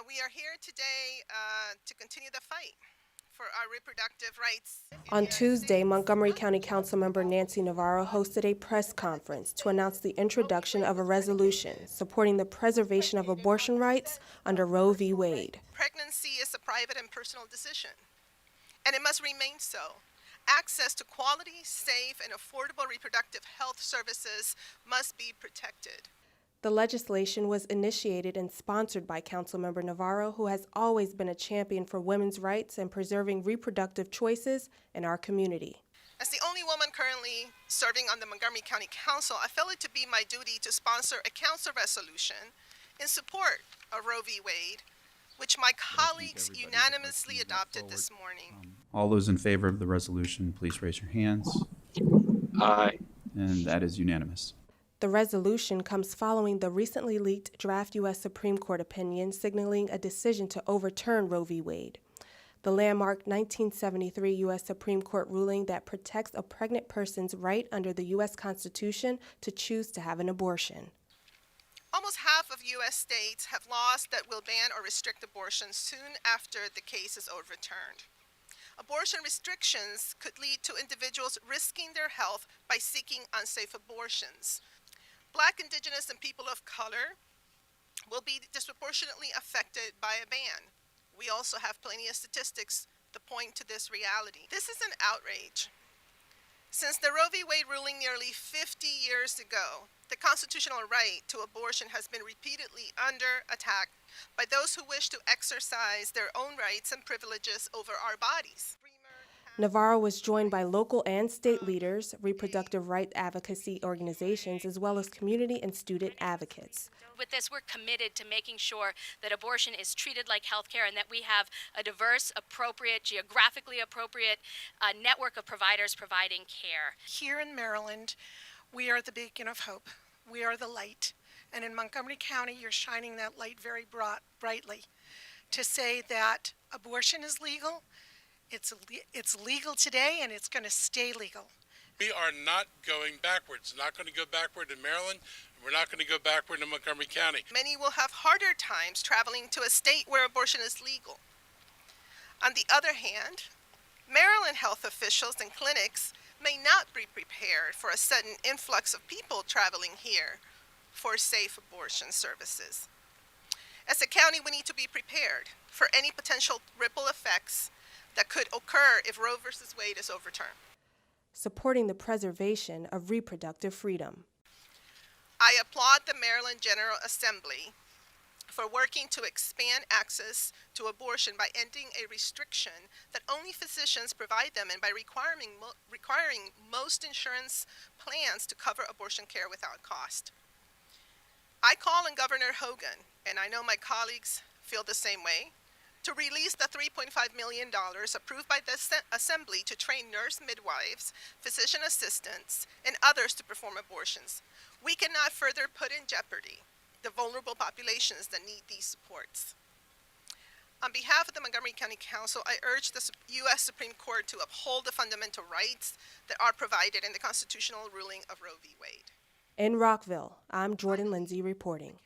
We are here today to continue the fight for our reproductive rights. On Tuesday, Montgomery County Councilmember Nancy Navarro hosted a press conference to announce the introduction of a resolution supporting the preservation of abortion rights under Roe v. Wade. Pregnancy is a private and personal decision, and it must remain so. Access to quality, safe, and affordable reproductive health services must be protected. The legislation was initiated and sponsored by Councilmember Navarro, who has always been a champion for women's rights and preserving reproductive choices in our community. As the only woman currently serving on the Montgomery County Council, I felt it to be my duty to sponsor a council resolution in support of Roe v. Wade, which my colleagues unanimously adopted this morning. All those in favor of the resolution, please raise your hands. Aye. And that is unanimous. The resolution comes following the recently leaked draft U.S. Supreme Court opinion signaling a decision to overturn Roe v. Wade, the landmark 1973 U.S. Supreme Court ruling that protects a pregnant person's right under the U.S. Constitution to choose to have an abortion. Almost half of U.S. states have laws that will ban or restrict abortion soon after the case is overturned. Abortion restrictions could lead to individuals risking their health by seeking unsafe abortions. Black, Indigenous, and people of color will be disproportionately affected by a ban. We also have plenty of statistics to point to this reality. This is an outrage. Since the Roe v. Wade ruling nearly 50 years ago, the constitutional right to abortion has been repeatedly under attack by those who wish to exercise their own rights and privileges over our bodies. Navarro was joined by local and state leaders, reproductive rights advocacy organizations, as well as community and student advocates. With this, we're committed to making sure that abortion is treated like healthcare and that we have a diverse, appropriate, geographically appropriate network of providers providing care. Here in Maryland, we are the beacon of hope. We are the light. And in Montgomery County, you're shining that light very brightly to say that abortion is legal. It's legal today, and it's going to stay legal. We are not going backwards. Not going to go backward in Maryland. We're not going to go backward in Montgomery County. Many will have harder times traveling to a state where abortion is legal. On the other hand, Maryland health officials and clinics may not be prepared for a sudden influx of people traveling here for safe abortion services. As a county, we need to be prepared for any potential ripple effects that could occur if Roe v. Wade is overturned. Supporting the preservation of reproductive freedom. I applaud the Maryland General Assembly for working to expand access to abortion by ending a restriction that only physicians provide them and by requiring most insurance plans to cover abortion care without cost. I call on Governor Hogan, and I know my colleagues feel the same way, to release the $3.5 million approved by the Assembly to train nurse midwives, physician assistants, and others to perform abortions. We cannot further put in jeopardy the vulnerable populations that need these supports. On behalf of the Montgomery County Council, I urge the U.S. Supreme Court to uphold the fundamental rights that are provided in the constitutional ruling of Roe v. Wade. In Rockville, I'm Jordan Lindsay reporting.